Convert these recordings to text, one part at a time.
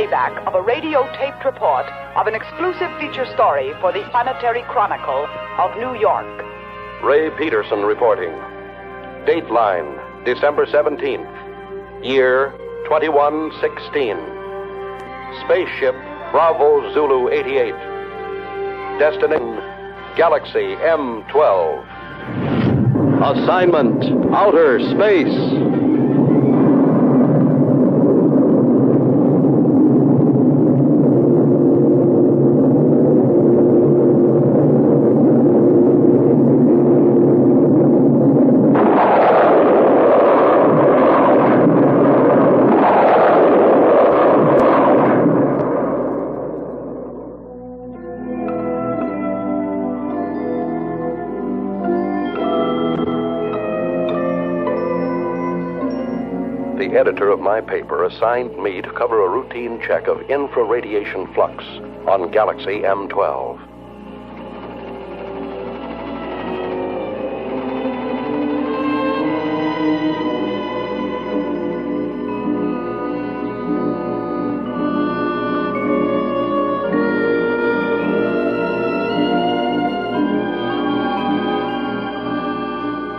playback of a radio-taped report of an exclusive feature story for the Planetary Chronicle of New York. Ray Peterson reporting. Dateline, December 17th. Year 2116. Spaceship Bravo Zulu 88. Destination Galaxy M12. Assignment Outer Space. The editor of my paper assigned me to cover a routine check of infraradiation flux on Galaxy M12.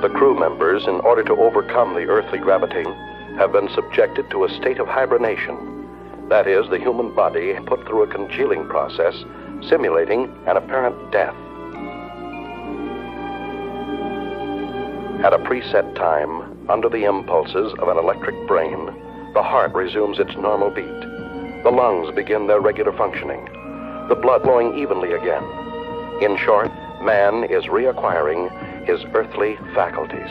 The crew members, in order to overcome the earthly gravity, have been subjected to a state of hibernation. That is, the human body put through a congealing process, simulating an apparent death. At a preset time, under the impulses of an electric brain, the heart resumes its normal beat. The lungs begin their regular functioning, the blood flowing evenly again. In short, man is reacquiring his earthly faculties.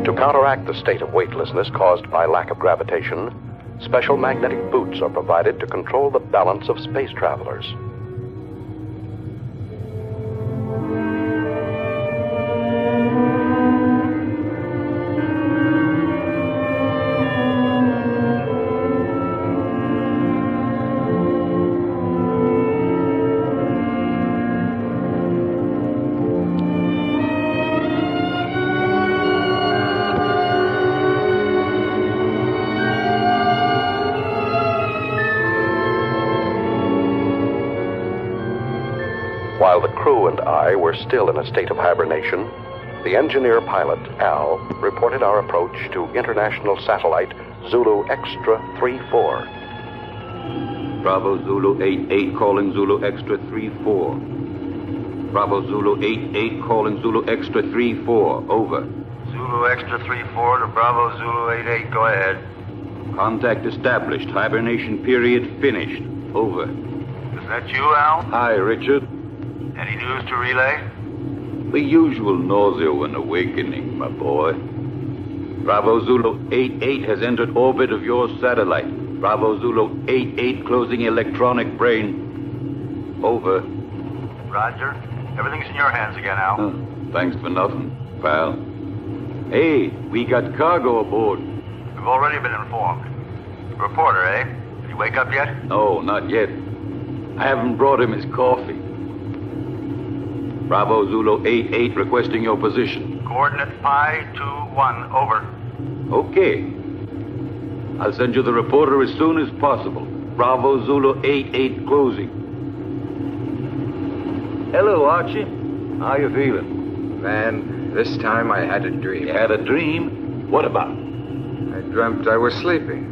To counteract the state of weightlessness caused by lack of gravitation, special magnetic boots are provided to control the balance of space travelers. While the crew and I were still in a state of hibernation, the engineer pilot, Al, reported our approach to international satellite Zulu Extra 34. Bravo Zulu 88 calling Zulu Extra 34. Bravo Zulu 88 calling Zulu Extra 34. Over. Zulu Extra 34 to Bravo Zulu 88. Go ahead. Contact established. Hibernation period finished. Over. Is that you, Al? Hi, Richard. Any news to relay? The usual nausea when awakening, my boy. Bravo Zulu 88 has entered orbit of your satellite. Bravo Zulu 88 closing electronic brain. Over. Roger. Everything's in your hands again, Al. Thanks for nothing, pal. Hey, we got cargo aboard. We've already been informed. Reporter, eh? Did he wake up yet? No, not yet. I haven't brought him his coffee. Bravo Zulu 88 requesting your position. Coordinate Pi 21, over. Okay. I'll send you the reporter as soon as possible. Bravo Zulu 88 closing. Hello, Archie. How you feeling? Man, this time I had a dream. You had a dream? What about? I dreamt I was sleeping.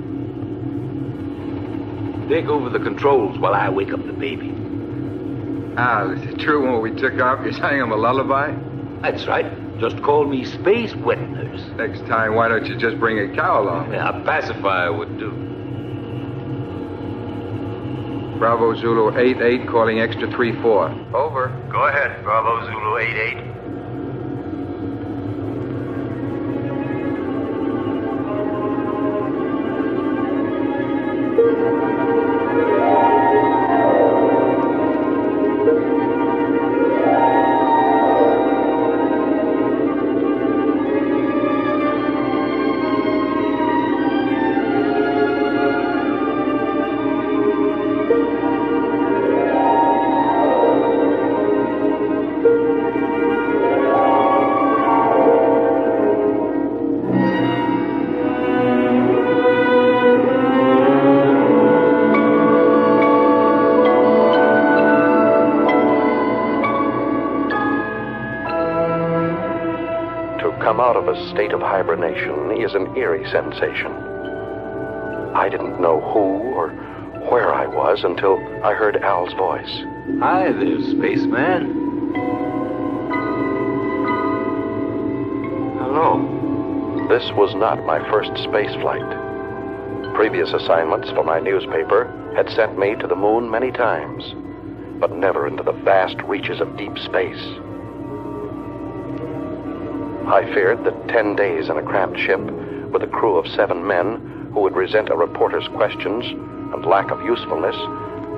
Take over the controls while I wake up the baby. Al, is it true when we took off you sang him a lullaby? That's right. Just call me Space Wet Nurse. Next time, why don't you just bring a cow along? Yeah, a pacifier would do. Bravo Zulu 88 calling extra 3-4. Over. Go ahead, Bravo Zulu 88. Out of a state of hibernation is an eerie sensation. I didn't know who or where I was until I heard Al's voice. Hi there, spaceman. Hello. This was not my first space flight. Previous assignments for my newspaper had sent me to the moon many times, but never into the vast reaches of deep space. I feared that 10 days in a cramped ship with a crew of 7 men who would resent a reporter's questions and lack of usefulness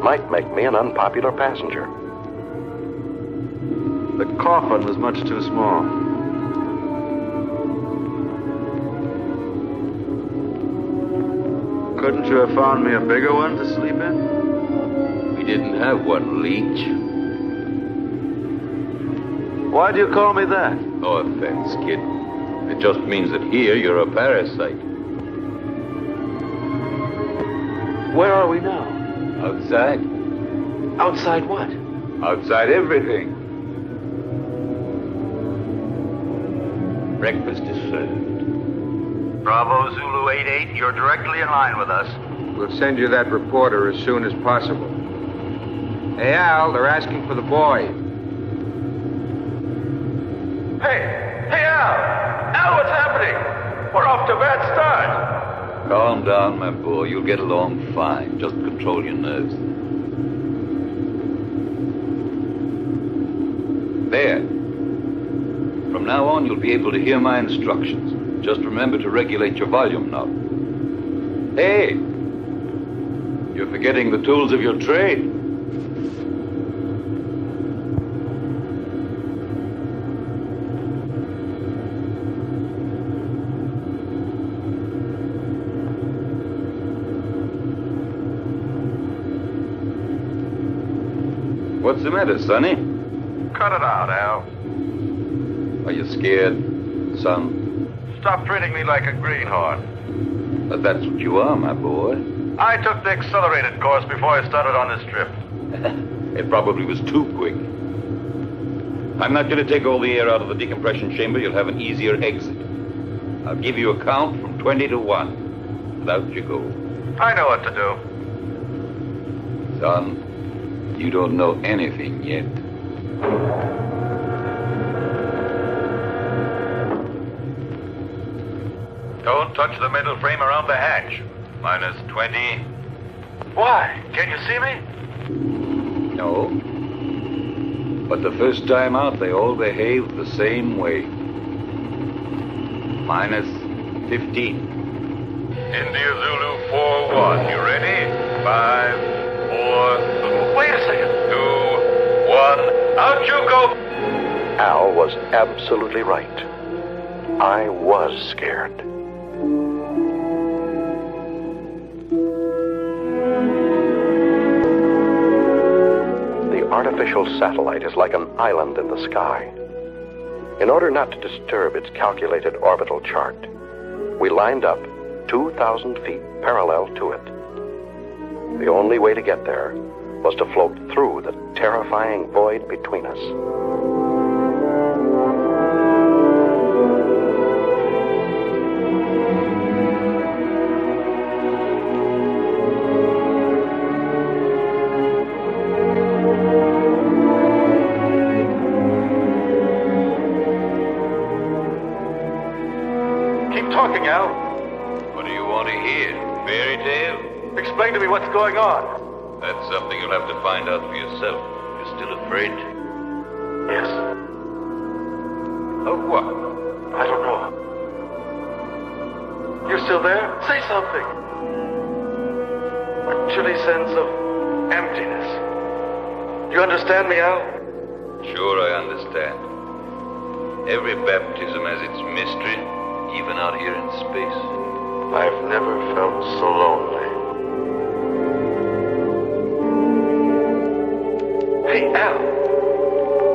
might make me an unpopular passenger. The coffin was much too small. Couldn't you have found me a bigger one to sleep in? We didn't have one, Leech. Why do you call me that? No offense, kid. It just means that here you're a parasite. Where are we now? Outside. Outside what? Outside everything. Breakfast is served. Bravo Zulu 88, you're directly in line with us. We'll send you that reporter as soon as possible. Hey, Al, they're asking for the boy. Hey, Al! Al, what's happening? We're off to a bad start. Calm down, my boy. You'll get along fine. Just control your nerves. There. From now on, you'll be able to hear my instructions. Just remember to regulate your volume knob. Hey! You're forgetting the tools of your trade. What's the matter, Sonny? Cut it out, Al. Are you scared, son? Stop treating me like a greenhorn. But that's what you are, my boy. I took the accelerated course before I started on this trip. It probably was too quick. I'm not going to take all the air out of the decompression chamber. You'll have an easier exit. I'll give you a count from 20 to 1. Without you go. I know what to do. Son, you don't know anything yet. Don't touch the metal frame around the hatch. Minus 20. Why? Can you see me? No. But the first time out, they all behaved the same way. Minus 15. India Zulu 4-1. You ready? 5, 4... Wait a second. 2, 1. Out you go! Al was absolutely right. I was scared. The artificial satellite is like an island in the sky. In order not to disturb its calculated orbital chart, we lined up 2,000 feet parallel to it. The only way to get there was to float through the terrifying void between us. keep talking, Al. What do you want to hear? Fairy tale? Explain to me what's going on. That's something you'll have to find out for yourself. You're still afraid? Yes. Of what? I don't know. You're still there? Say something. A chilly sense of emptiness. You understand me, Al? Sure, I understand. Every baptism has its mystery, even out here in space. I've never felt so lonely. Hey, Al.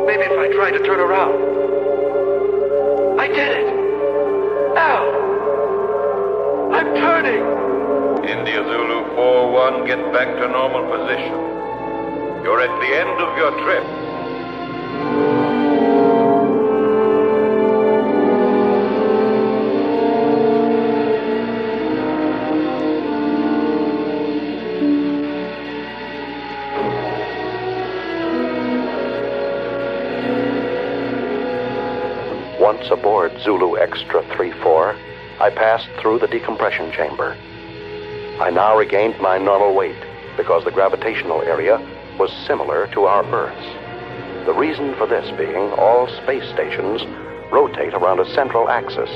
Maybe if I try to turn around. I did it! Al! I'm turning! India Zulu 4-1, get back to normal position. You're at the end of your trip. Once aboard Zulu Extra 3-4, I passed through the decompression chamber. I now regained my normal weight because the gravitational area was similar to our Earth's. The reason for this being all space stations rotate around a central axis.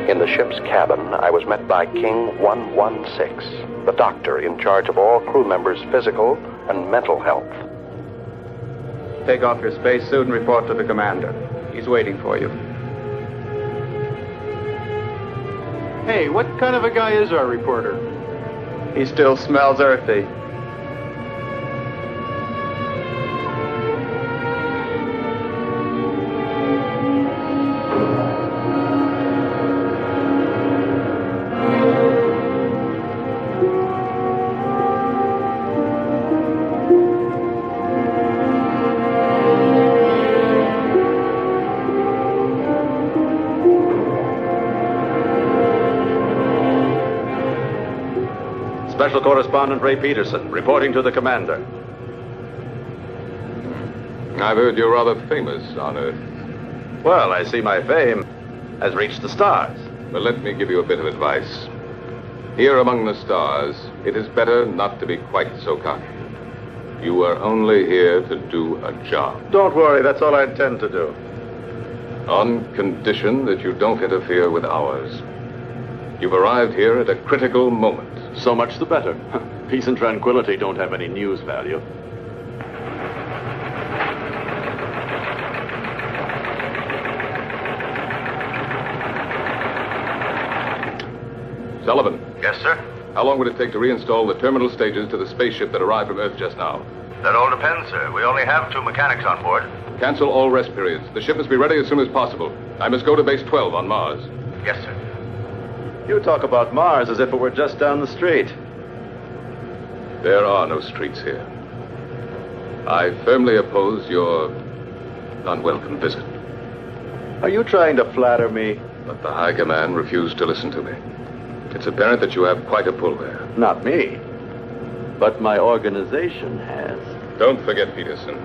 In the ship's cabin, I was met by King 116, the doctor in charge of all crew members' physical and mental health. Take off your spacesuit and report to the commander. He's waiting for you. Hey, what kind of a guy is our reporter? He still smells earthy. Special Correspondent Ray Peterson, reporting to the commander. I've heard you're rather famous on Earth. Well, I see my fame has reached the stars. Well, let me give you a bit of advice. Here among the stars, it is better not to be quite so cocky. You are only here to do a job. Don't worry, that's all I intend to do. On condition that you don't interfere with ours. You've arrived here at a critical moment. So much the better. Peace and tranquility don't have any news value. Sullivan. Yes, sir? How long would it take to reinstall the terminal stages to the spaceship that arrived from Earth just now? That all depends, sir. We only have 2 mechanics on board. Cancel all rest periods. The ship must be ready as soon as possible. I must go to base 12 on Mars. Yes, sir. You talk about Mars as if it were just down the street. There are no streets here. I firmly oppose your unwelcome visit. Are you trying to flatter me? But the High Command refused to listen to me. It's apparent that you have quite a pull there. Not me. But my organization has. Don't forget, Peterson,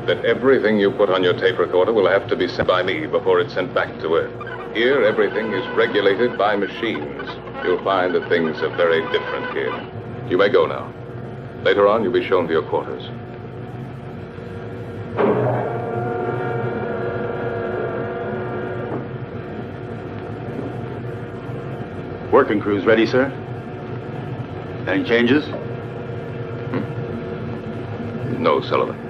that everything you put on your tape recorder will have to be sent by me before it's sent back to Earth. Here, everything is regulated by machines. You'll find that things are very different here. You may go now. Later on, you'll be shown to your quarters. Working crew's ready, sir? Any changes? No, Sullivan.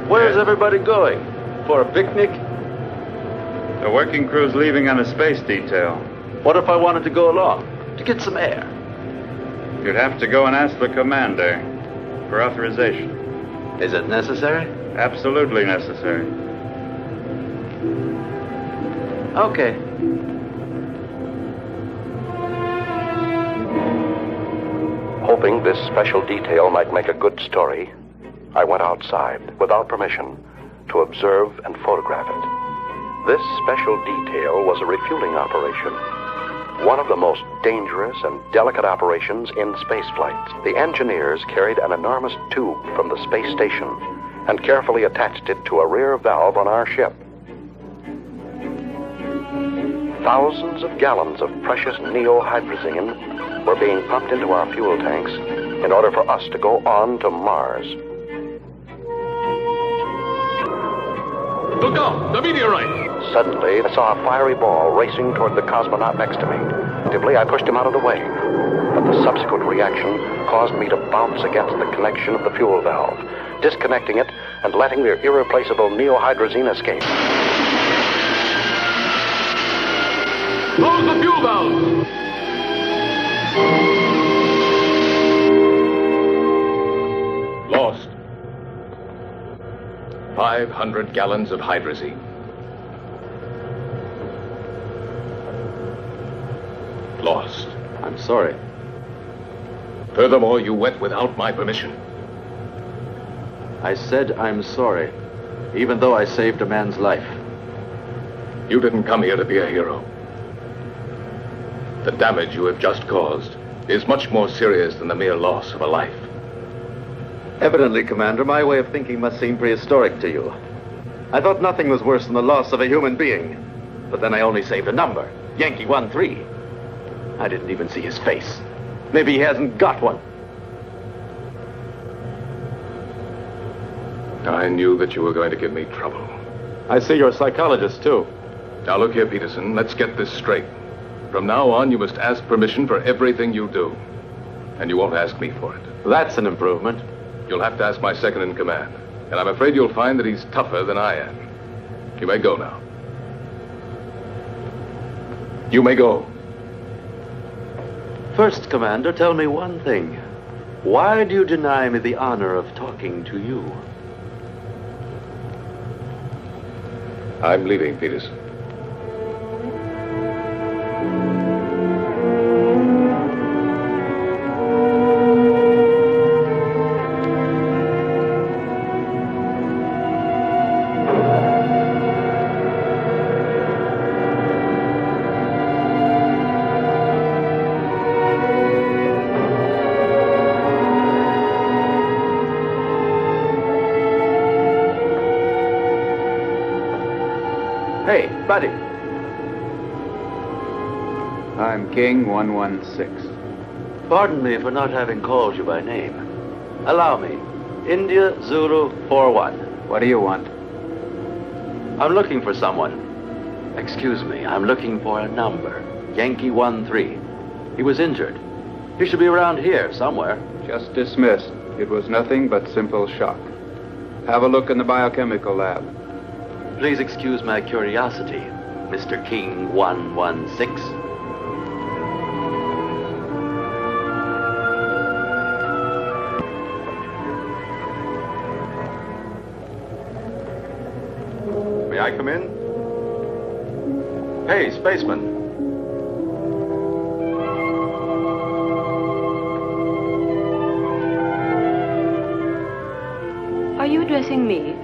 Where's everybody going? For a picnic? The working crew's leaving on a space detail. What if I wanted to go along? To get some air? You'd have to go and ask the commander for authorization. Is it necessary? Absolutely necessary. Okay. Hoping this special detail might make a good story, I went outside, without permission, to observe and photograph it. This special detail was a refueling operation, one of the most dangerous and delicate operations in space flights. The engineers carried an enormous tube from the space station and carefully attached it to a rear valve on our ship. Thousands of gallons of precious neohydrazine were being pumped into our fuel tanks in order for us to go on to Mars. Look out! The meteorite! Suddenly, I saw a fiery ball racing toward the cosmonaut next to me. Instinctively, I pushed him out of the way. But the subsequent reaction caused me to bounce against the connection of the fuel valve, disconnecting it and letting the irreplaceable neohydrazine escape. Close the fuel valve! Lost. 500 gallons of hydrazine. Lost. I'm sorry. Furthermore, you went without my permission. I said I'm sorry, even though I saved a man's life. You didn't come here to be a hero. The damage you have just caused is much more serious than the mere loss of a life. Evidently, Commander, my way of thinking must seem prehistoric to you. I thought nothing was worse than the loss of a human being. But then I only saved a number, Yankee 13. I didn't even see his face. Maybe he hasn't got one. I knew that you were going to give me trouble. I see you're a psychologist, too. Now look here, Peterson, let's get this straight. From now on, you must ask permission for everything you do. And you won't ask me for it. That's an improvement. You'll have to ask my second in command. And I'm afraid you'll find that he's tougher than I am. You may go now. You may go. First, Commander, tell me one thing. Why do you deny me the honor of talking to you? I'm leaving, Peterson. Hey, buddy. I'm King 116. Pardon me for not having called you by name. Allow me. India Zulu 41. What do you want? I'm looking for someone. Excuse me, I'm looking for a number. Yankee 13. He was injured. He should be around here somewhere. Just dismissed. It was nothing but simple shock. Have a look in the biochemical lab. Please excuse my curiosity, Mr. King 116. May I come in? Hey, spaceman. Are you addressing me?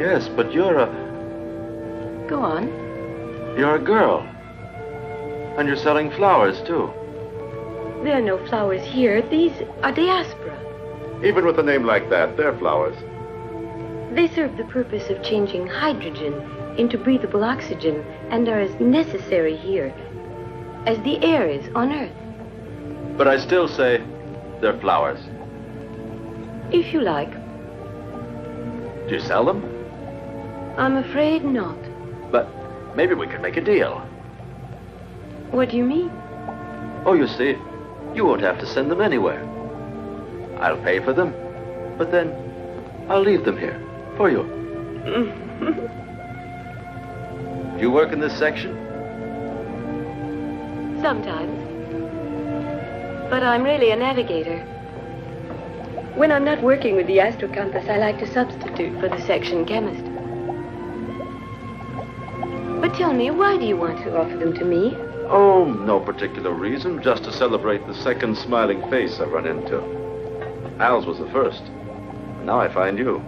Yes, but you're a... Go on. You're a girl. And you're selling flowers, too. There are no flowers here. These are diaspora. Even with a name like that, they're flowers. They serve the purpose of changing hydrogen into breathable oxygen and are as necessary here as the air is on Earth. But I still say they're flowers. If you like. Do you sell them? I'm afraid not. But maybe we could make a deal. What do you mean? Oh, you see, you won't have to send them anywhere. I'll pay for them, but then I'll leave them here for you. Do you work in this section? Sometimes. But I'm really a navigator. When I'm not working with the astrocompass, I like to substitute for the section chemist. But tell me, why do you want to offer them to me? Oh, no particular reason, just to celebrate the second smiling face I've run into. Al's was the first. Now I find you.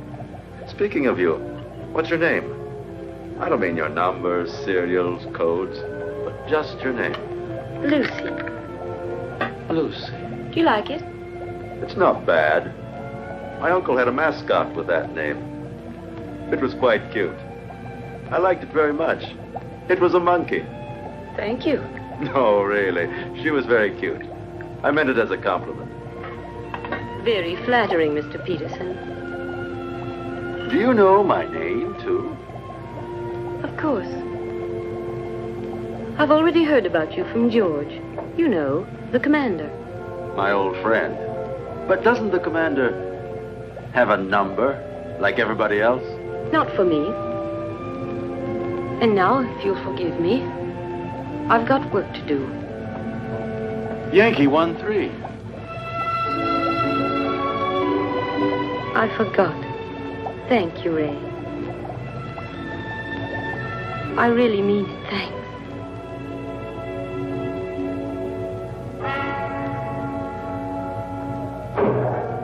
Speaking of you, what's your name? I don't mean your numbers, serials, codes, but just your name. Lucy. Lucy. Do you like it? It's not bad. My uncle had a mascot with that name. It was quite cute. I liked it very much. It was a monkey. Thank you. No, really. She was very cute. I meant it as a compliment. Very flattering, Mr. Peterson. Do you know my name, too? Of course. I've already heard about you from George. You know, the commander. My old friend. But doesn't the commander have a number, like everybody else? Not for me. And now, if you'll forgive me, I've got work to do. Yankee 1-3. I forgot. Thank you, Ray. I really mean it. Thanks.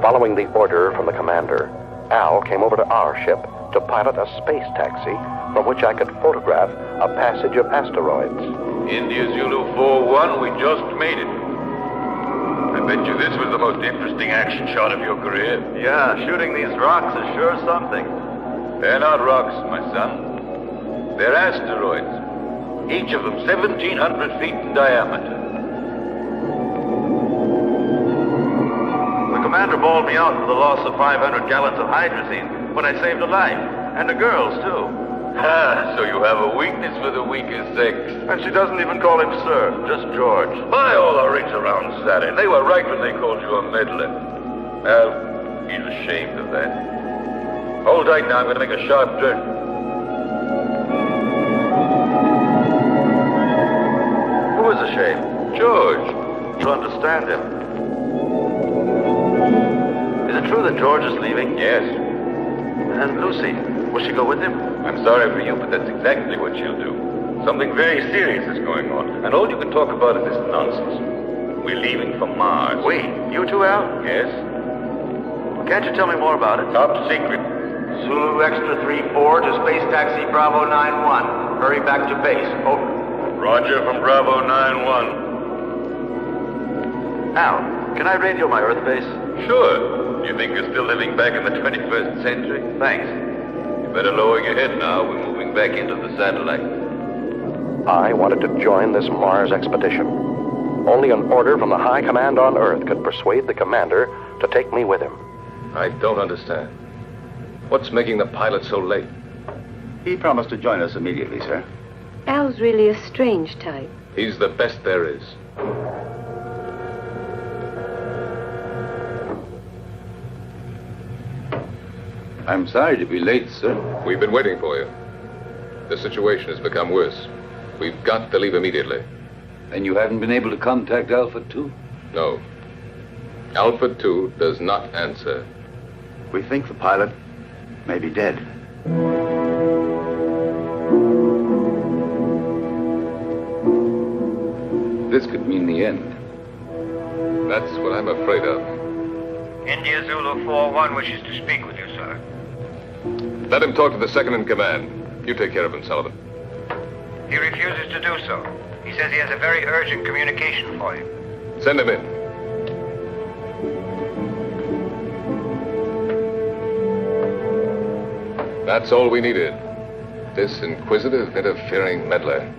Following the order from the commander, Al came over to our ship to pilot a space taxi from which I could photograph a passage of asteroids. India Zulu 4-1, we just made it. I bet you this was the most interesting action shot of your career. Yeah, shooting these rocks is sure something. They're not rocks, my son. They're asteroids. Each of them 1,700 feet in diameter. The commander bawled me out for the loss of 500 gallons of hydrazine, but I saved a life. And the girls, too. Ah, so you have a weakness for the weaker sex. And she doesn't even call him sir, just George. By all the rings around Saturday, they were right when they called you a meddler. Well, he's ashamed of that. Hold tight now, I'm going to make a sharp turn. Who is ashamed? George. You understand him. Is it true that George is leaving? Yes. And Lucy, will she go with him? I'm sorry for you, but that's exactly what she'll do. Something very serious is going on, and all you can talk about is this nonsense. We're leaving for Mars. We? You too, Al? Yes? Can't you tell me more about it? Top secret. Zulu Extra 3-4 to Space Taxi Bravo 9-1. Hurry back to base. Over. Roger from Bravo 9-1. Al, can I radio my Earth base? Sure. You think you're still living back in the 21st century? Thanks. You better lower your head now. We're moving back into the satellite. I wanted to join this Mars expedition. Only an order from the high command on Earth could persuade the commander to take me with him. I don't understand. What's making the pilot so late? He promised to join us immediately, sir. Al's really a strange type. He's the best there is. I'm sorry to be late, sir. We've been waiting for you. The situation has become worse. We've got to leave immediately. And you haven't been able to contact Alpha 2? No. Alpha 2 does not answer. We think the pilot may be dead. This could mean the end. That's what I'm afraid of. India Zulu 4-1 wishes to speak with you, sir. Let him talk to the second in command. You take care of him, Sullivan. He refuses to do so. He says he has a very urgent communication for you. Send him in. That's all we needed. This inquisitive, interfering meddler.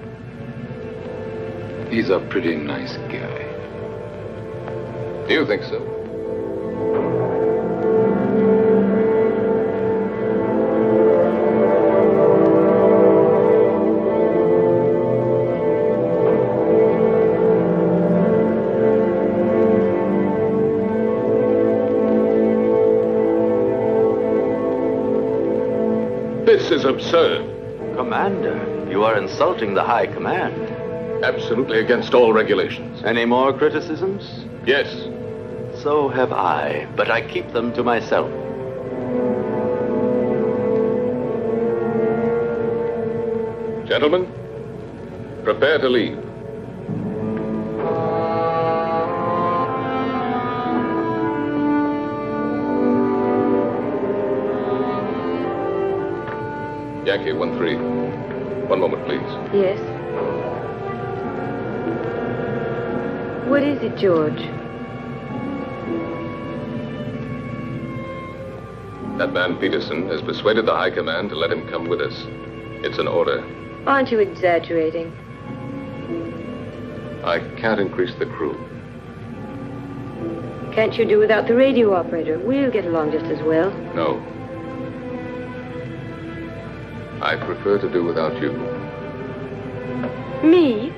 He's a pretty nice guy. Do you think so? This is absurd. Commander, you are insulting the high command. Absolutely against all regulations. Any more criticisms? Yes. So have I, but I keep them to myself. Gentlemen, prepare to leave. Yankee 1-3. One moment, please. Yes? What is it, George? That man Peterson has persuaded the High Command to let him come with us. It's an order. Aren't you exaggerating? I can't increase the crew. Can't you do without the radio operator? We'll get along just as well. No. I prefer to do without you. Me?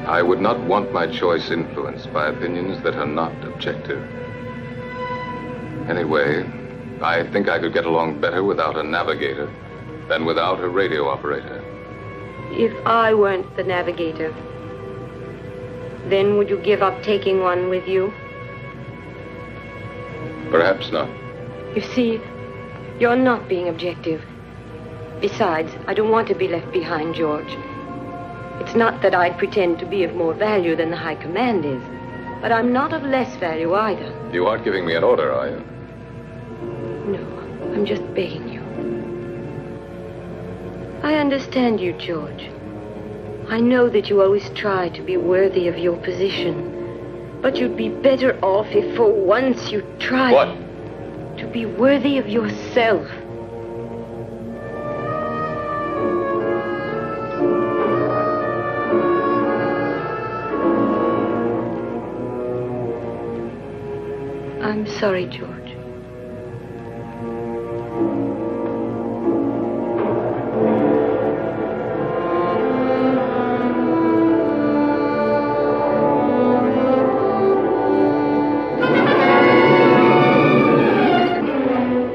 I would not want my choice influenced by opinions that are not objective. Anyway, I think I could get along better without a navigator than without a radio operator. If I weren't the navigator, then would you give up taking one with you? Perhaps not. You see, you're not being objective. Besides, I don't want to be left behind, George. It's not that I'd pretend to be of more value than the High Command is, but I'm not of less value either. You aren't giving me an order, are you? No, I'm just begging you. I understand you, George. I know that you always try to be worthy of your position, but you'd be better off if for once you tried... What? To be worthy of yourself. I'm sorry, George.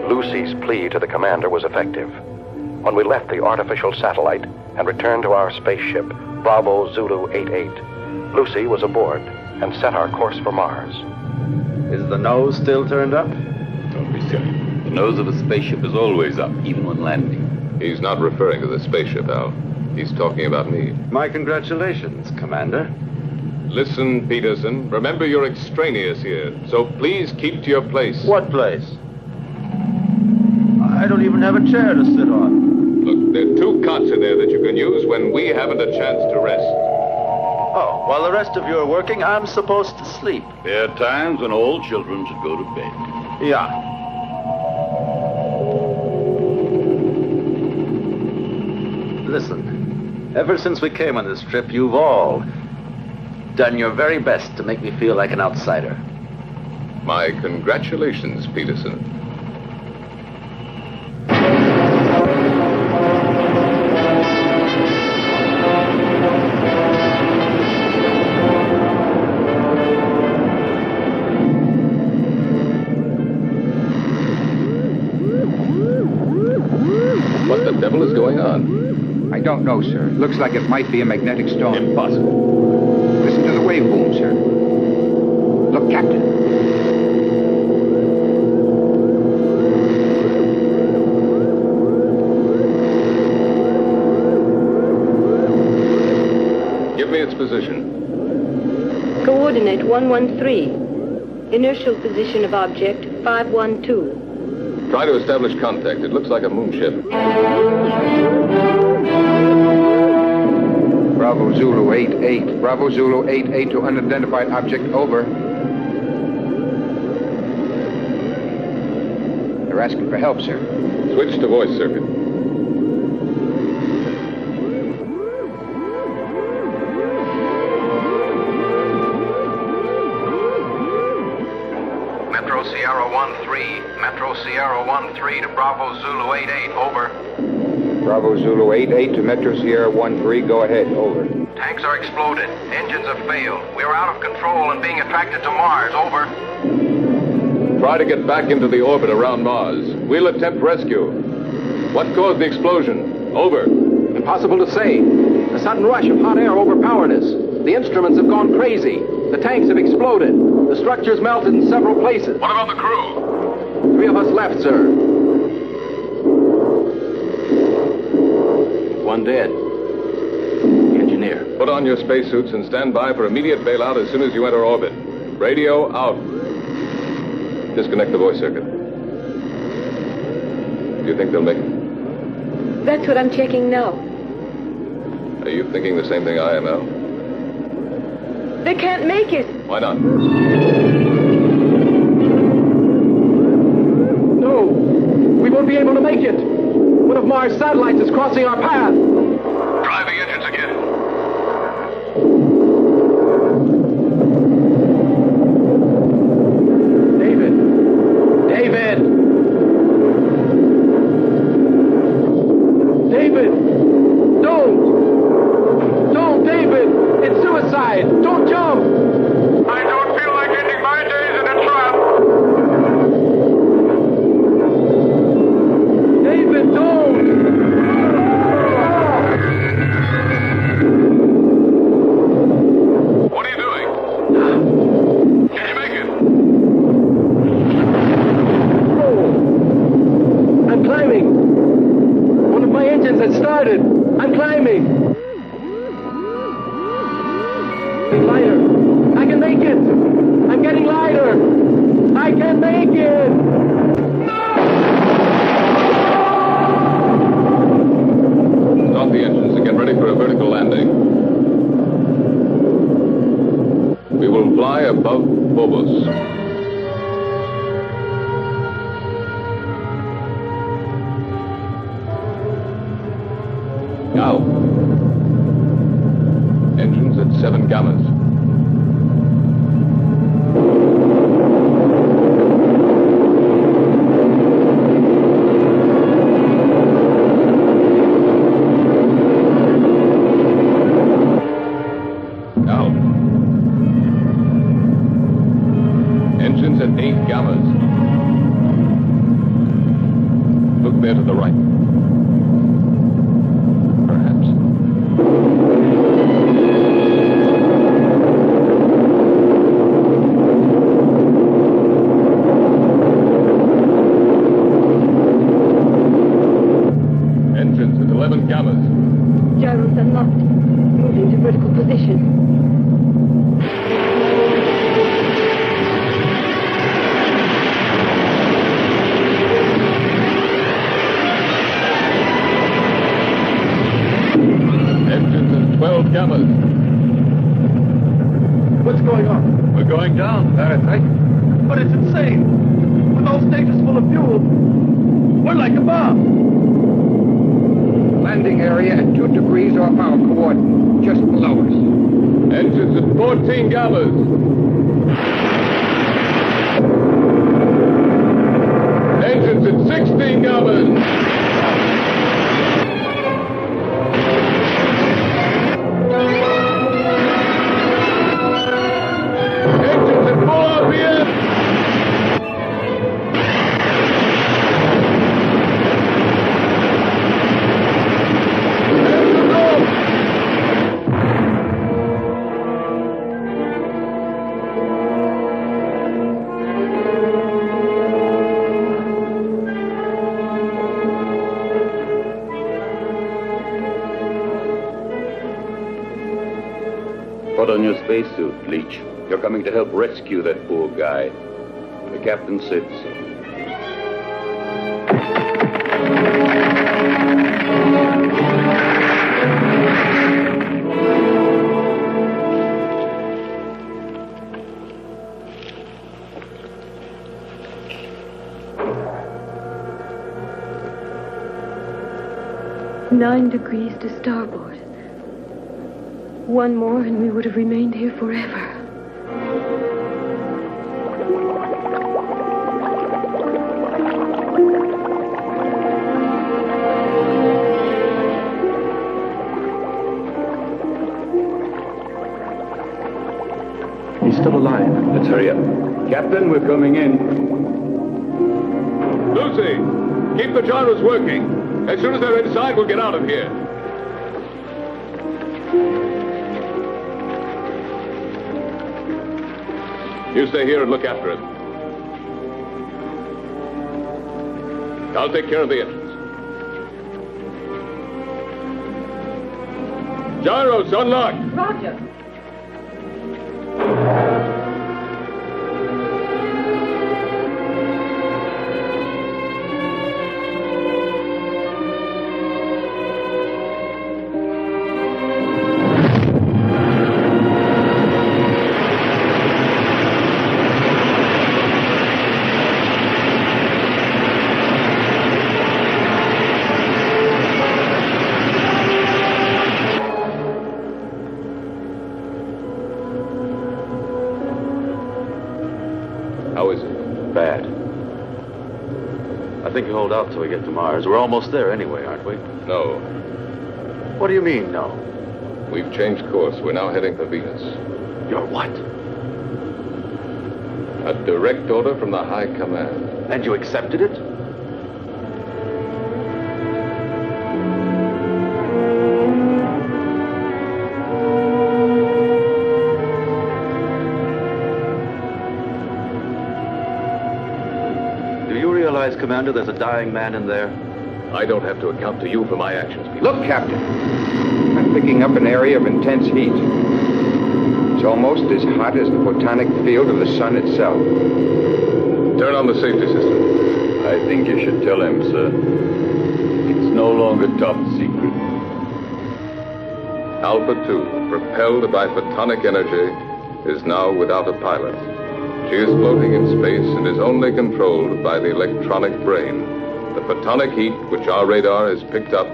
Lucy's plea to the commander was effective. When we left the artificial satellite and returned to our spaceship, Bravo Zulu 88, Lucy was aboard and set our course for Mars. Is the nose still turned up? Don't be silly. The nose of a spaceship is always up, even when landing. He's not referring to the spaceship, Al. He's talking about me. My congratulations, Commander. Listen, Peterson. Remember you're extraneous here, so please keep to your place. What place? I don't even have a chair to sit on. Look, there are 2 cots in there that you can use when we haven't a chance to rest. Oh, while the rest of you are working, I'm supposed to sleep. There are times when all children should go to bed. Yeah. Listen, ever since we came on this trip, you've all done your very best to make me feel like an outsider. My congratulations, Peterson. What the devil is going on? I don't know, sir. Looks like it might be a magnetic storm. Impossible. Listen to the waveboom, sir. Look, Captain. Give me its position. Coordinate 113. Inertial position of object 512. Try to establish contact. It looks like a moonship. Bravo Zulu 88. Bravo Zulu 88 to unidentified object, over. They're asking for help, sir. Switch to voice circuit. Metro Sierra 1-3. Metro Sierra 1-3 to Bravo Zulu 88, over. Bravo Zulu 88 to Metro Sierra 13, go ahead, over. Tanks are exploded. Engines have failed. We are out of control and being attracted to Mars, over. Try to get back into the orbit around Mars. We'll attempt rescue. What caused the explosion? Over. Impossible to say. A sudden rush of hot air overpowered us. The instruments have gone crazy. The tanks have exploded. The structure's melted in several places. What about the crew? 3 of us left, sir. 1 dead. The engineer. Put on your spacesuits and stand by for immediate bailout as soon as you enter orbit. Radio out. Disconnect the voice circuit. Do you think they'll make it? That's what I'm checking now. Are you thinking the same thing I am, Al? They can't make it. Why not? No, we won't be able to make it. One of Mars' satellites is crossing our path. Drive the engines again. David! David! Don't, David! It's suicide! Don't jump! I don't feel like ending my days in a trap. David, don't! What are you doing? Can you make it? I'm climbing. One of my engines has started. I'm climbing. Getting lighter. I can make it. I'm getting lighter. I can make it. Start the engines and get ready for a vertical landing. We will fly above Phobos. Now. Engines at 7 gammas. Now. Engines at 8 gammas. Look there to the right. Perhaps. Engines at 11 gammas. Gyros unlocked. Moving to vertical position. Engines at 12 gammas. What's going on? We're going down. That's right. But it's insane. With all stages full of fuel, we're like a bomb. Landing area at 2 degrees off our coordinate, just below us. Engines at 14 gammas. Engines at 16 gammas. Engines at full RPM. Engines off. Put on your spacesuit, Leech. You're coming to help rescue that poor guy. The captain sits. Nine degrees to starboard. One more and we would have remained here forever. He's still alive. Let's hurry up. Captain, we're coming in. Lucy, keep the gyros working. As soon as they're inside, we'll get out of here. You stay here and look after him. I'll take care of the engines. Gyros unlocked. Roger. I think you hold out till we get to Mars. We're almost there anyway, aren't we? No. What do you mean, no? We've changed course. We're now heading for Venus. You're what? A direct order from the High Command. And you accepted it? Commander, there's a dying man in there. I don't have to account to you for my actions, Peter. Look, Captain. I'm picking up an area of intense heat. It's almost as hot as the photonic field of the sun itself. Turn on the safety system. I think you should tell him, sir. It's no longer top secret. Alpha 2, propelled by photonic energy, is now without a pilot. She is floating in space and is only controlled by the electronic brain. The photonic heat, which our radar has picked up,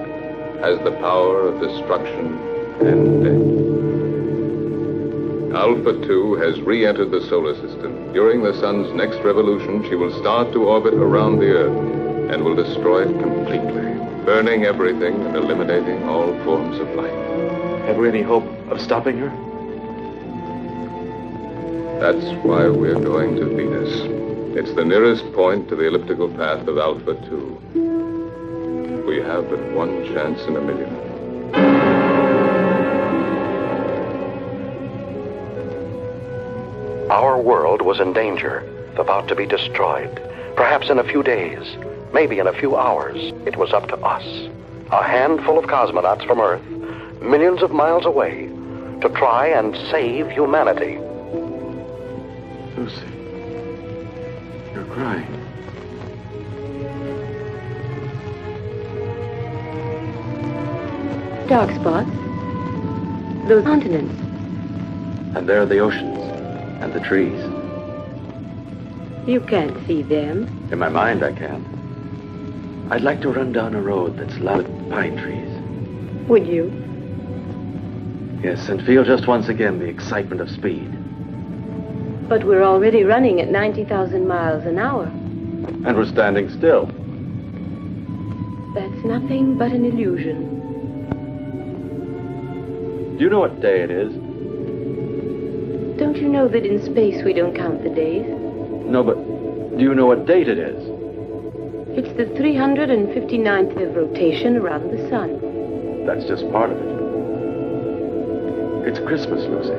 has the power of destruction and death. Alpha 2 has re-entered the solar system. During the sun's next revolution, she will start to orbit around the Earth and will destroy it completely, burning everything and eliminating all forms of life. Have we any hope of stopping her? That's why we're going to Venus. It's the nearest point to the elliptical path of Alpha 2. We have but one chance in a million. Our world was in danger, about to be destroyed. Perhaps in a few days, maybe in a few hours, it was up to us, a handful of cosmonauts from Earth, millions of miles away, to try and save humanity. Lucy, you're crying. Dark spots. Those continents. And there are the oceans and the trees. You can't see them. In my mind, I can. I'd like to run down a road that's lined with pine trees. Would you? Yes, and feel just once again the excitement of speed. But we're already running at 90,000 miles an hour. And we're standing still. That's nothing but an illusion. Do you know what day it is? Don't you know that in space we don't count the days? No, but do you know what date it is? It's the 359th of rotation around the sun. That's just part of it. It's Christmas, Lucy.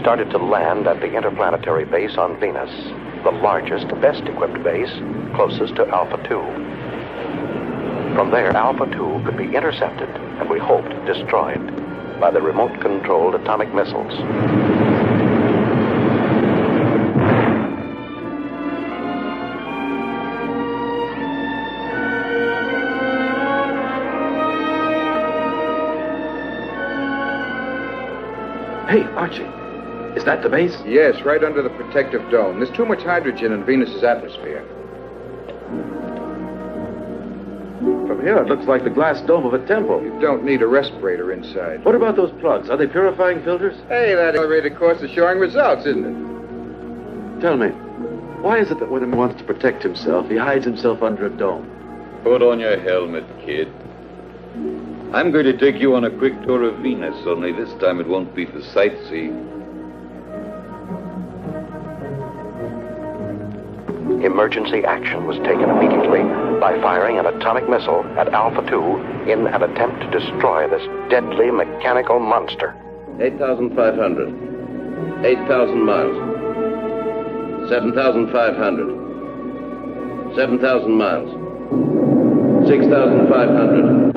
Started to land at the interplanetary base on Venus, the largest, best-equipped base, closest to Alpha 2. From there, Alpha 2 could be intercepted, and we hoped destroyed, by the remote-controlled atomic missiles. Hey, Archie. Is that the base? Yes, right under the protective dome. There's too much hydrogen in Venus's atmosphere. From here, it looks like the glass dome of a temple. You don't need a respirator inside. What about those plugs? Are they purifying filters? Hey, that elevated course is showing results, isn't it? Tell me, why is it that when he wants to protect himself, he hides himself under a dome? Put on your helmet, kid. I'm going to take you on a quick tour of Venus, only this time it won't be for sightseeing. Emergency action was taken immediately by firing an atomic missile at Alpha 2 in an attempt to destroy this deadly mechanical monster. 8,500. 8,000 miles. 7,500. 7,000 miles. 6,500.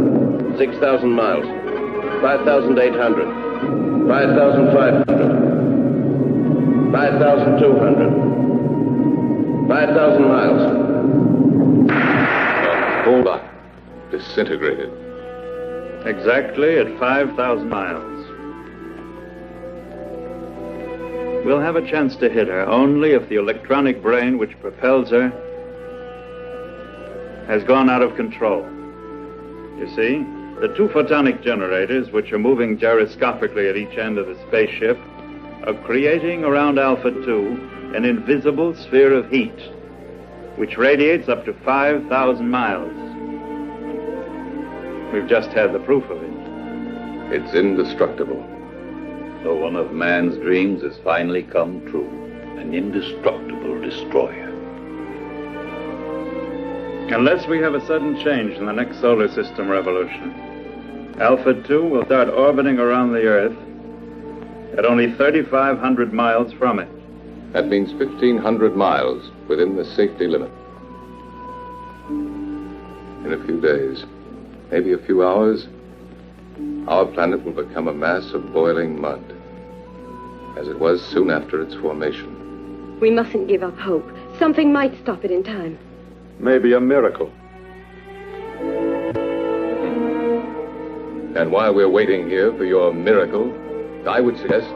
6,000 miles. 5,800. 5,500. 5,200. 5,000 miles. Hold on. Disintegrated. Exactly at 5,000 miles. We'll have a chance to hit her only if the electronic brain which propels her has gone out of control. You see, the two photonic generators, which are moving gyroscopically at each end of the spaceship, are creating around Alpha 2 an invisible sphere of heat, which radiates up to 5,000 miles. We've just had the proof of it. It's indestructible. So one of man's dreams has finally come true. An indestructible destroyer. Unless we have a sudden change in the next solar system revolution, Alpha 2 will start orbiting around the Earth at only 3,500 miles from it. That means 1,500 miles within the safety limit. In a few days, maybe a few hours, our planet will become a mass of boiling mud, as it was soon after its formation. We mustn't give up hope. Something might stop it in time. Maybe a miracle. And while we're waiting here for your miracle, I would suggest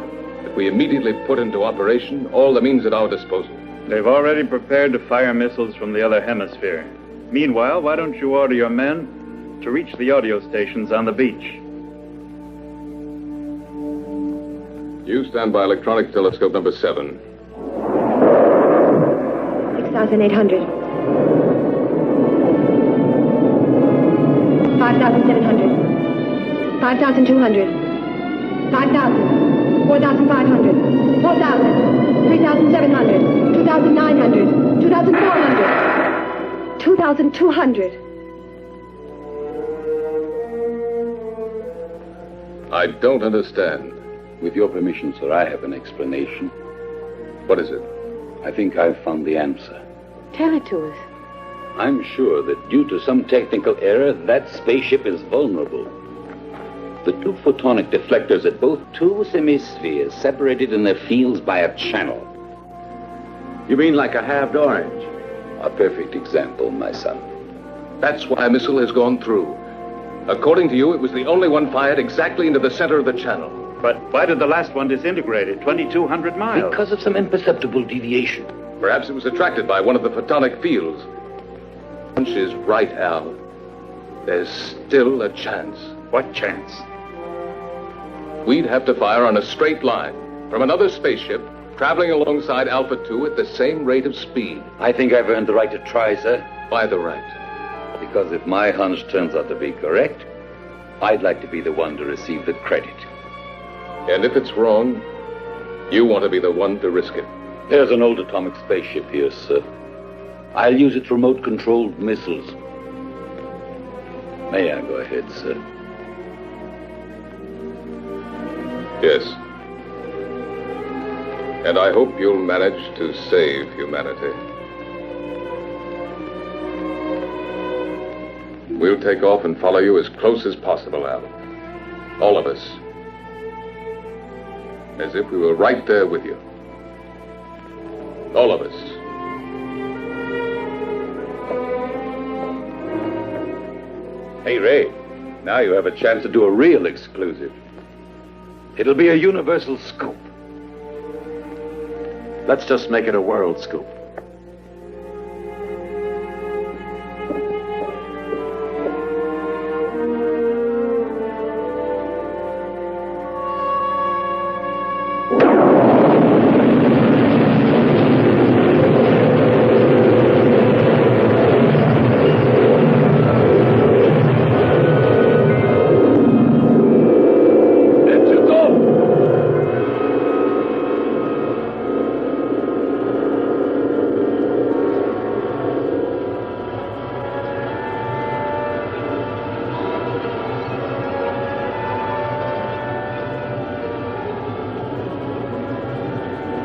that we immediately put into operation all the means at our disposal. They've already prepared to fire missiles from the other hemisphere. Meanwhile, why don't you order your men to reach the audio stations on the beach? You stand by electronic telescope number 7. 6,800. 5,700. 5,200. 5,000. 4,500. 4,000. 3,700. 2,900. 2,400. 2,200. I don't understand. With your permission, sir, I have an explanation. What is it? I think I've found the answer. Tell it to us. I'm sure that due to some technical error, that spaceship is vulnerable. The two photonic deflectors at both two semispheres separated in their fields by a channel. You mean like a halved orange? A perfect example, my son. That's why a missile has gone through. According to you, it was the only one fired exactly into the center of the channel. But why did the last one disintegrate at 2,200 miles? Because of some imperceptible deviation. Perhaps it was attracted by one of the photonic fields. Hunch is right, Al. There's still a chance. What chance? We'd have to fire on a straight line from another spaceship traveling alongside Alpha 2 at the same rate of speed. I think I've earned the right to try, sir. Why the right? Because if my hunch turns out to be correct, I'd like to be the one to receive the credit. And if it's wrong, you want to be the one to risk it. There's an old atomic spaceship here, sir. I'll use its remote-controlled missiles. May I go ahead, sir? Yes. And I hope you'll manage to save humanity. We'll take off and follow you as close as possible, Al. All of us. As if we were right there with you. All of us. Hey, Ray, now you have a chance to do a real exclusive. It'll be a universal scoop. Let's just make it a world scoop.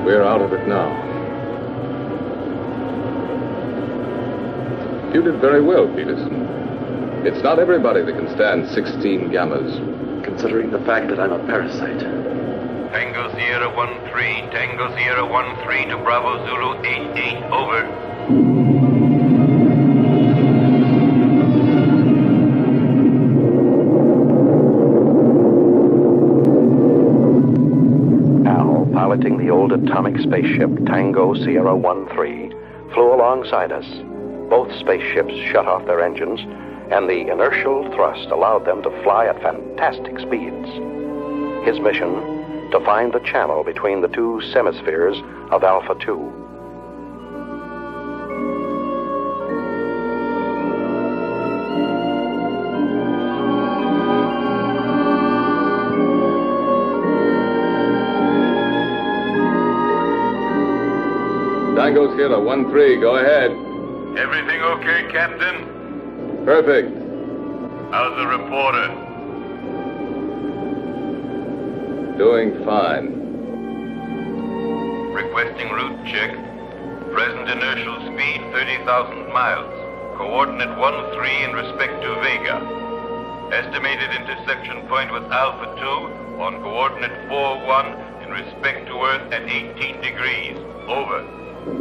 We're out of it now. You did very well, Peterson. It's not everybody that can stand 16 gammas. Considering the fact that I'm a parasite. Tango Sierra 1-3, Tango Sierra 1-3 to Bravo Zulu 8-8, over. piloting the old atomic spaceship Tango Sierra 1-3, flew alongside us. Both spaceships shut off their engines, and the inertial thrust allowed them to fly at fantastic speeds. His mission, to find the channel between the two semispheres of Alpha 2. Tango Sierra 1-3, go ahead. Everything okay, Captain? Perfect. How's the reporter? Doing fine. Requesting route check. Present inertial speed 30,000 miles. Coordinate 1-3 in respect to Vega. Estimated intersection point with Alpha 2 on coordinate 4-1 in respect to Earth at 18 degrees. Over.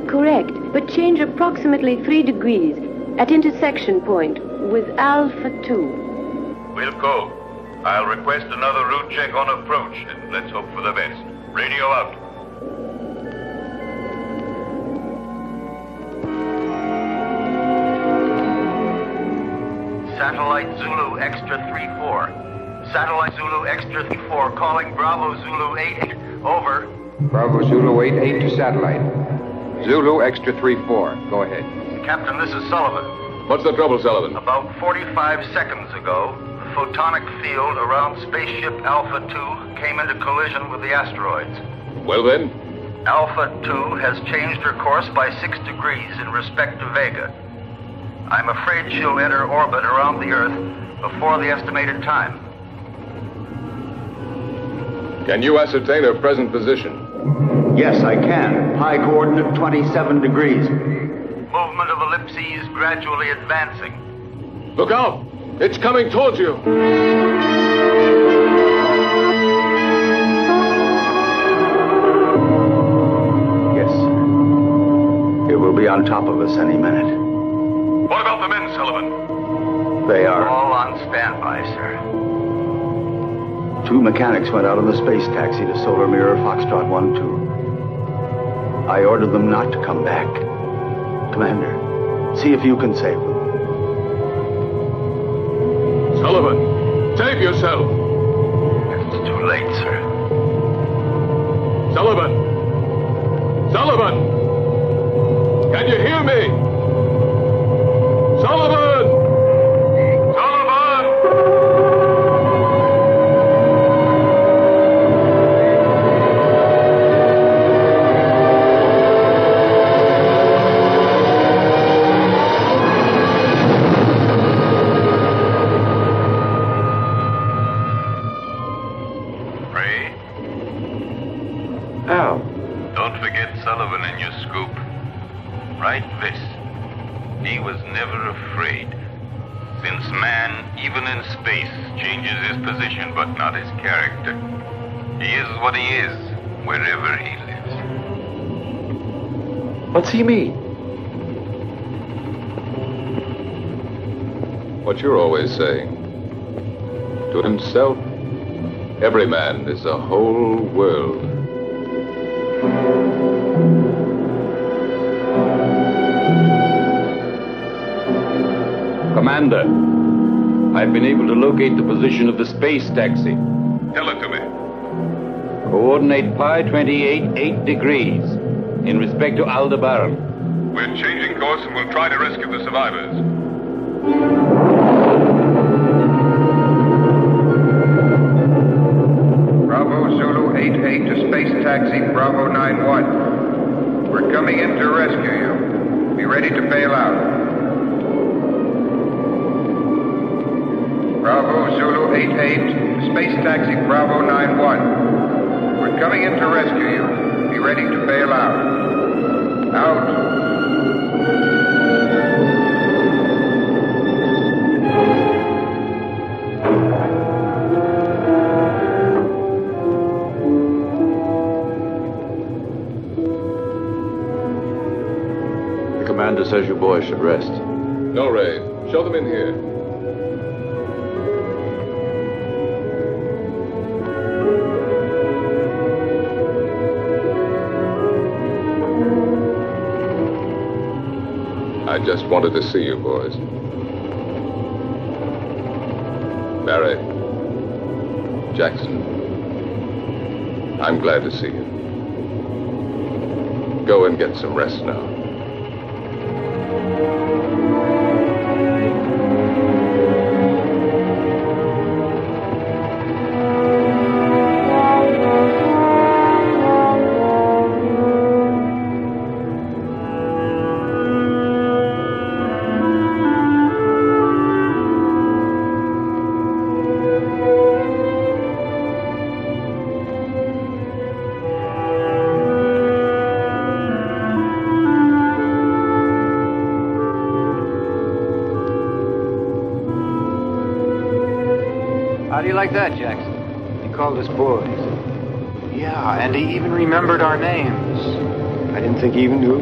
Correct, but change approximately 3 degrees at intersection point with Alpha 2. We'll go. I'll request another route check on approach, and let's hope for the best. Radio out. Satellite Zulu Extra 3-4. Satellite Zulu Extra 3-4 calling Bravo Zulu 88. Over. Bravo Zulu 88 to satellite. Zulu Extra 3-4. Go ahead. Captain, this is Sullivan. What's the trouble, Sullivan? About 45 seconds ago, the photonic field around spaceship Alpha 2 came into collision with the asteroids. Well then? Alpha 2 has changed her course by 6 degrees in respect to Vega. I'm afraid she'll enter orbit around the Earth before the estimated time. Can you ascertain her present position? Yes, I can. High coordinate 27 degrees. Movement of ellipses gradually advancing. Look out! It's coming towards you! Yes. It will be on top of us any minute. What about the men, Sullivan? They are all on standby, sir. 2 mechanics went out on the space taxi to Solar Mirror Foxtrot 1-2. I ordered them not to come back. Commander, see if you can save them. Sullivan, save yourself! It's too late, sir. Sullivan! Sullivan! Can you hear me? Sullivan! Sullivan! Al. Don't forget Sullivan in your scoop. Write this. He was never afraid. Since man, even in space, changes his position but not his character. He is what he is, wherever he lives. What's he mean? What you're always saying. To himself, every man is a whole world. Commander, I've been able to locate the position of the space taxi. Tell it to me. Coordinate pi 28, 8 degrees in respect to Aldebaran. We're changing course and we'll try to rescue the survivors. Bravo Zulu 88 to space taxi Bravo 91. We're coming in to rescue you. Be ready to bail out. Bravo Zulu 88, space taxi Bravo 91. We're coming in to rescue you. Be ready to bail out. Out. The commander says you boys should rest. No, Ray. Show them in here. I just wanted to see you boys. Barry, Jackson, I'm glad to see you. Go and get some rest now. How do you like that, Jackson? He called us boys. Yeah, and he even remembered our names. I didn't think he even knew.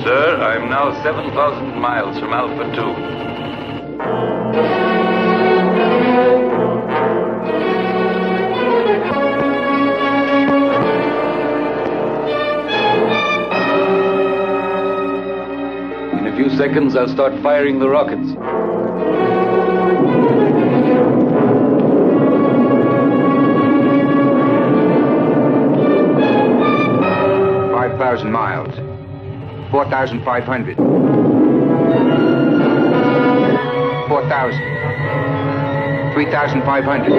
Sir, I'm now 7,000 miles from Alpha 2. In a few seconds, I'll start firing the rockets. 5,000 miles. 4,500. 4,000. 3,500.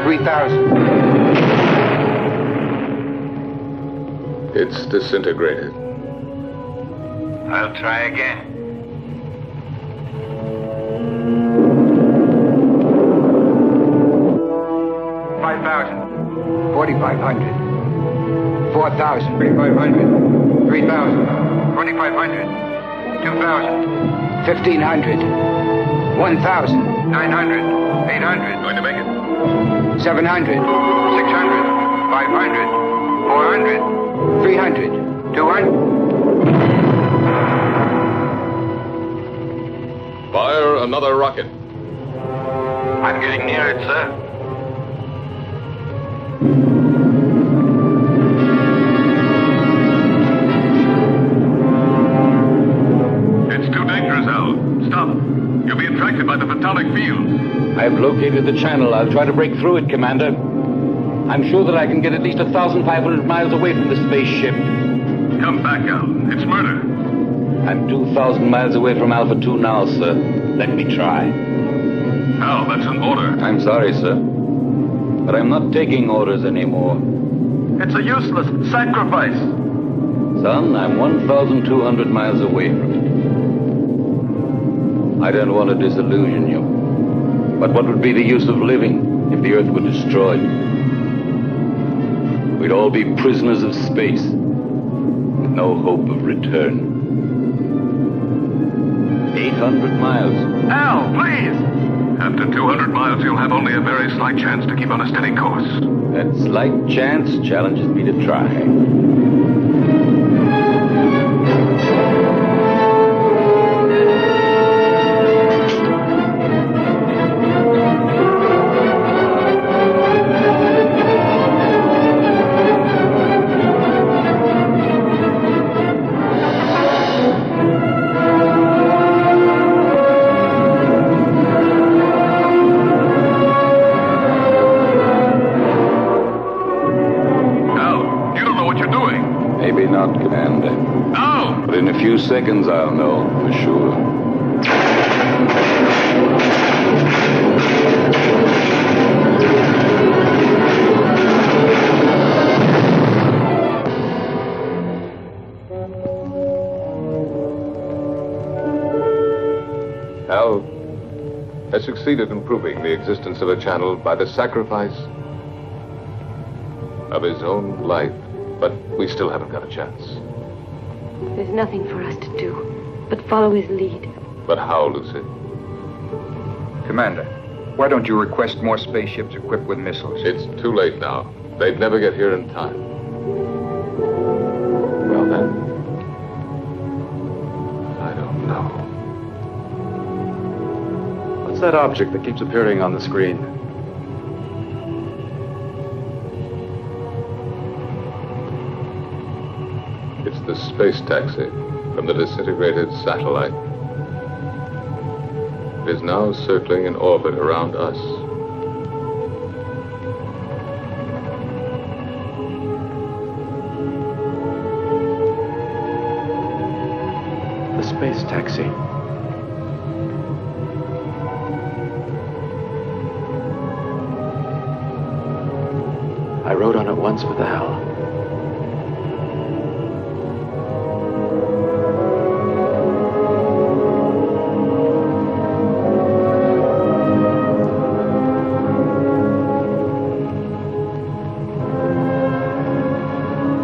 3,000. It's disintegrated. I'll try again. 5,000. 4,500. 4,000. 3,500. 3,000. 2,500. 2,000. 1,500. 1,000. 900. 800. Going to make it? 700. 600. 500. 400. 300. 200. Fire another rocket. I'm getting near it, sir. It's too dangerous, Al. Stop. You'll be attracted by the photonic field. I've located the channel. I'll try to break through it, Commander. I'm sure that I can get at least 1,500 miles away from the spaceship. Come back, Al. It's murder. I'm 2,000 miles away from Alpha 2 now, sir. Let me try. Al, that's an order. I'm sorry, sir. But I'm not taking orders anymore. It's a useless sacrifice. Son, I'm 1,200 miles away from it. I don't want to disillusion you. But what would be the use of living if the Earth were destroyed? We'd all be prisoners of space, with no hope of return. 800 miles. Al, please! After 200 miles, you'll have only a very slight chance to keep on a steady course. That slight chance challenges me to try. Maybe not, Commander. No! But in a few seconds, I'll know for sure. Al has succeeded in proving the existence of a channel by the sacrifice of his own life. But we still haven't got a chance. There's nothing for us to do but follow his lead. But how, Lucy? Commander, why don't you request more spaceships equipped with missiles? It's too late now. They'd never get here in time. Well, then, I don't know. What's that object that keeps appearing on the screen? the space taxi from the disintegrated satellite. It is now circling in orbit around us. The space taxi. I rode on it once with Al.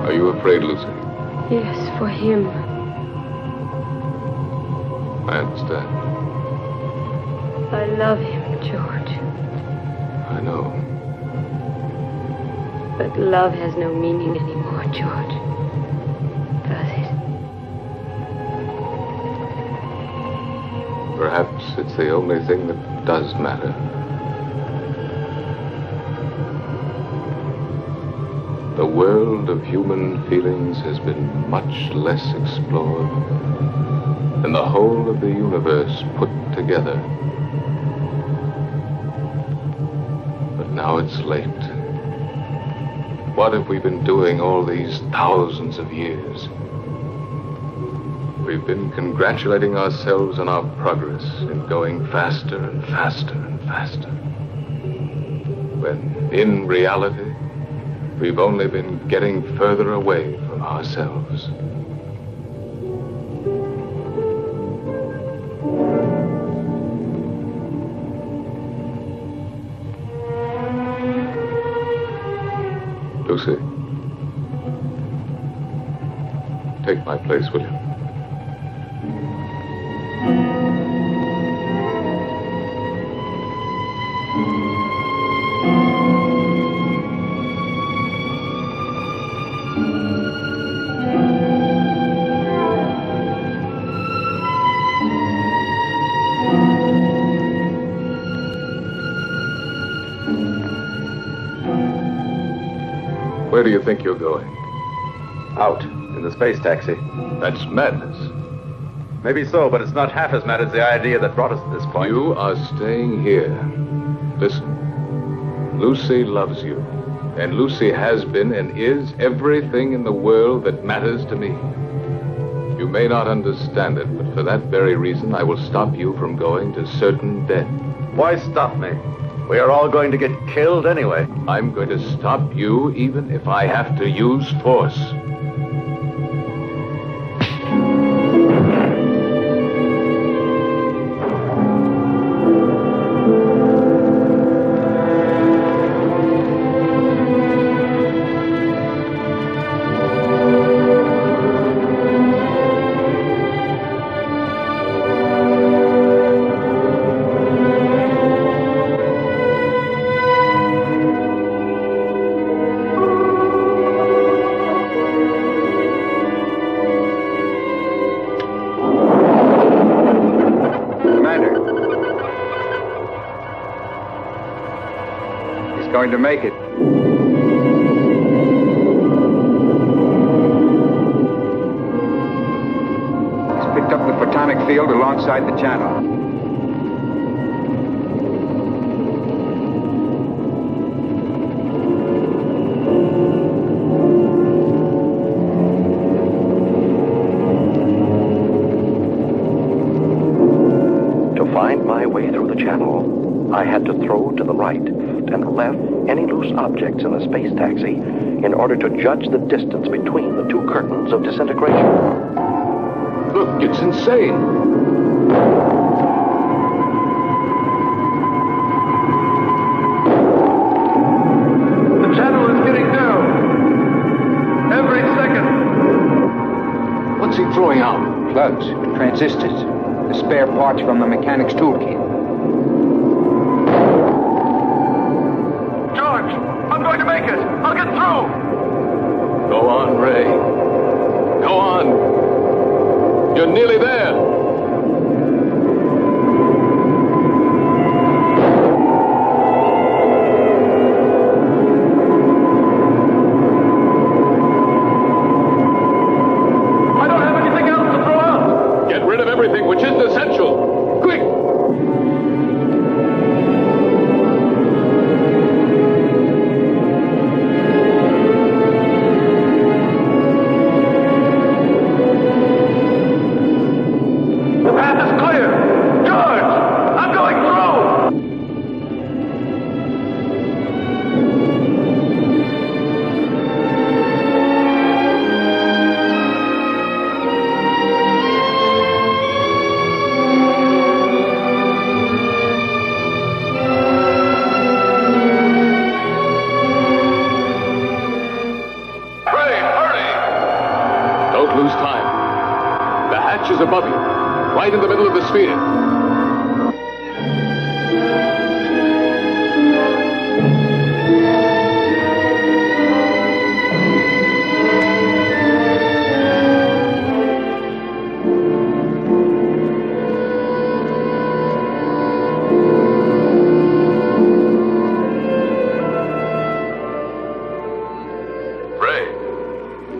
Are you afraid, Lucy? Yes, for him. I understand. I love him, George. I know. But love has no meaning anymore, George. Does it? Perhaps it's the only thing that does matter. The world of human feelings has been much less explored than the whole of the universe put together. But now it's late. What have we been doing all these thousands of years? We've been congratulating ourselves on our progress in going faster and faster and faster. When, in reality, we've only been getting further away from ourselves. Lucy, take my place, will you? Where do you think you're going? Out, in the space taxi. That's madness. Maybe so, but it's not half as mad as the idea that brought us to this point. You are staying here. Listen, Lucy loves you. And Lucy has been and is everything in the world that matters to me. You may not understand it, but for that very reason, I will stop you from going to certain death. Why stop me? We are all going to get killed anyway. I'm going to stop you even if I have to use force. Going to make it. He's picked up the photonic field alongside the channel. To find my way through the channel, I had to throw to the right and left any loose objects in the space taxi in order to judge the distance between the two curtains of disintegration. Look, it's insane. The channel is getting down. Every second. What's he throwing out? Plugs, transistors, the spare parts from the mechanic's toolkit. I'm going to make it. I'll get through. Go on, Ray. Go on. You're nearly there. above you, right in the middle of the sphere.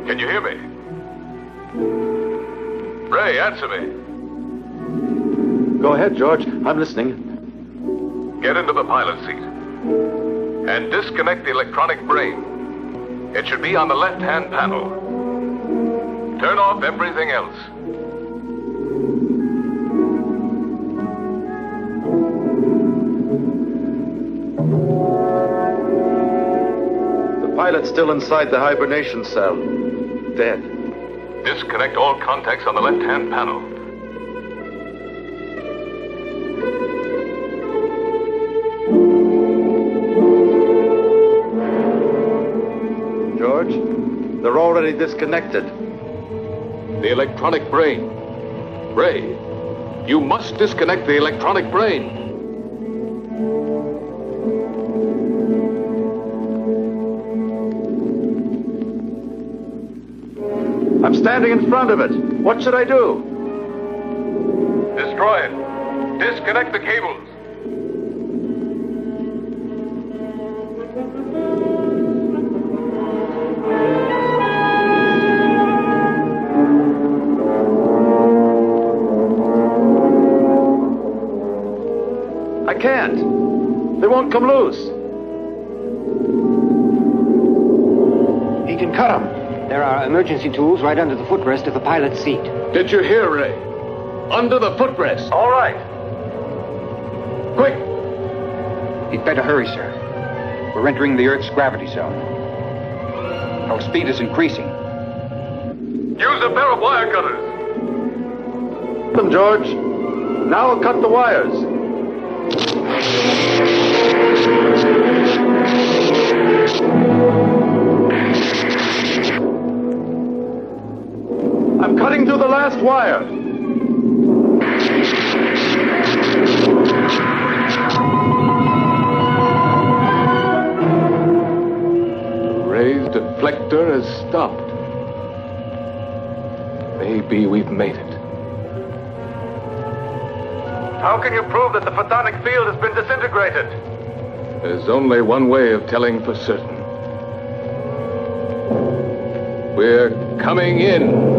Can you hear me? Ray, answer me. Go ahead, George. I'm listening. Get into the pilot seat and disconnect the electronic brain. It should be on the left-hand panel. Turn off everything else. The pilot's still inside the hibernation cell. Dead. Disconnect all contacts on the left-hand panel. George, they're already disconnected. The electronic brain. Ray, you must disconnect the electronic brain. I'm standing in front of it. What should I do? Destroy it. Disconnect the cables. I can't. They won't come loose. He can cut them. There are emergency tools right under the footrest of the pilot's seat. Did you hear, Ray? Under the footrest. All right. Quick! You'd better hurry, sir. We're entering the Earth's gravity zone. Our speed is increasing. Use a pair of wire cutters. Them, George. Now I'll cut the wires. I'm cutting through the last wire. The Ray's deflector has stopped. Maybe we've made it. How can you prove that the photonic field has been disintegrated? There's only one way of telling for certain. We're coming in.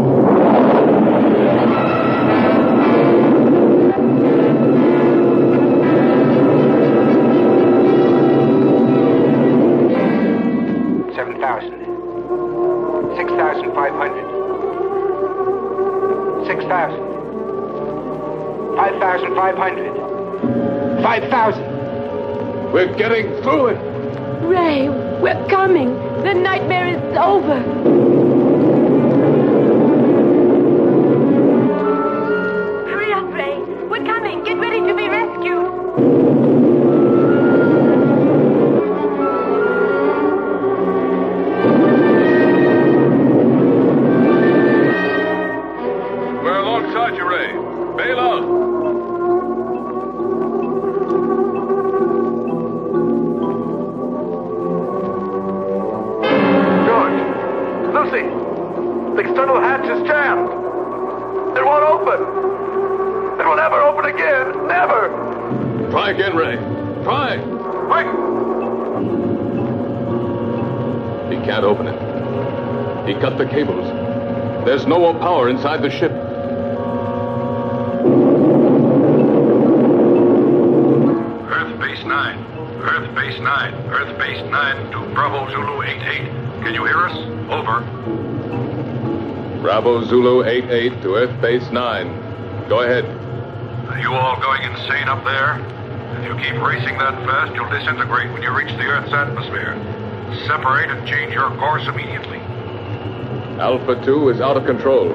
We're getting through it. Ray, we're coming. The nightmare is over. Hurry up, Ray. We're coming. Get ready to be rescued. We're alongside you, Ray. Bail out. The external hatch is jammed. It won't open. It will never open again. Never. Try again, Ray. Try. Quick. He can't open it. He cut the cables. There's no more power inside the ship. Earth Base 9. Earth Base 9. Earth Base 9 to Bravo Zulu 88. Can you hear us? Over. Bravo Zulu 88 to Earth Base 9. Go ahead. Are you all going insane up there? If you keep racing that fast, you'll disintegrate when you reach the Earth's atmosphere. Separate and change your course immediately. Alpha 2 is out of control.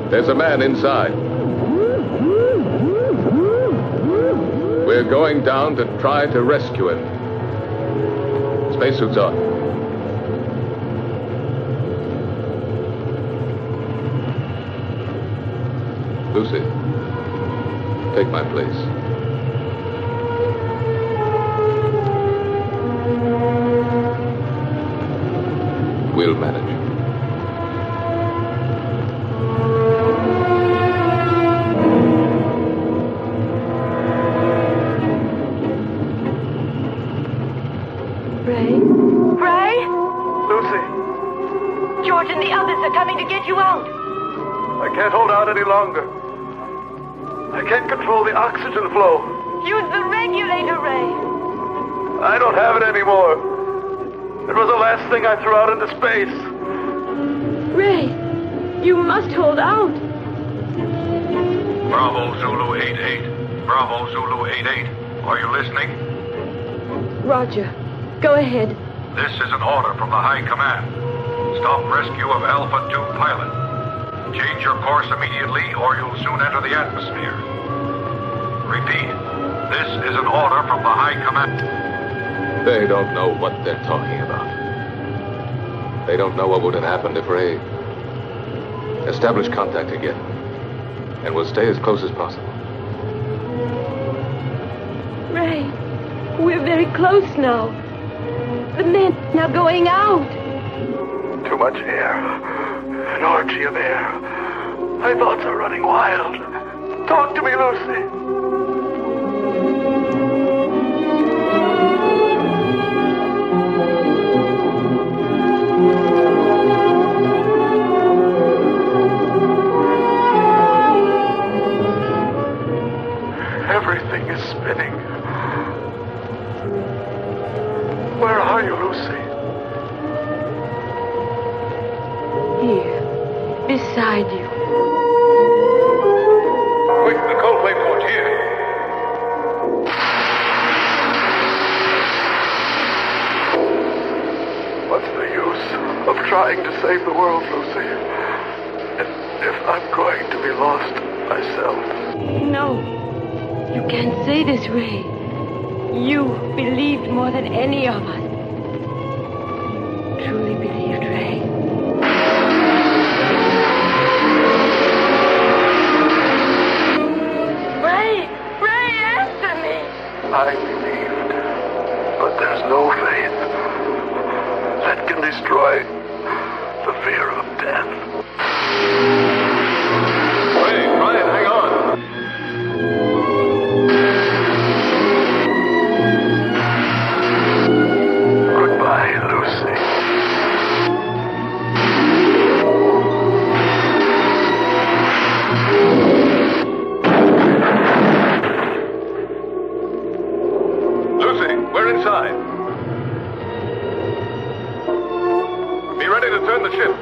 There's a man inside. We're going down to try to rescue him. Spacesuits on. Lucy, take my place. We'll manage. Ray? Ray? Lucy, George and the others are coming to get you out. I can't hold out any longer. I can't control the oxygen flow. Use the regulator, Ray. I don't have it anymore. It was the last thing I threw out into space. Ray, you must hold out. Bravo Zulu 88. Bravo Zulu 88. Are you listening? Roger. Go ahead. This is an order from the High Command. Stop rescue of Alpha 2 pilot. Change your course immediately or you'll soon enter the atmosphere. Repeat. This is an order from the High Command. They don't know what they're talking about. They don't know what would have happened if Ray... Establish contact again. And we'll stay as close as possible. Ray, we're very close now. The men are going out. Too much air. An orgy of air. My thoughts are running wild. Talk to me, Lucy. Everything is spinning. Where are you, Lucy? Here, beside you. Quick, the coldplay port here. What's the use of trying to save the world, Lucy? If I'm going to be lost myself. No, you can't say this, Ray. You believed more than any of us. Truly believed, Ray. Ray, answer me. I believed, but there's no faith that can destroy the fear of death. Ray, Brian, hang on. Goodbye, Lucy. Lucy, we're inside. Be ready to turn the ship.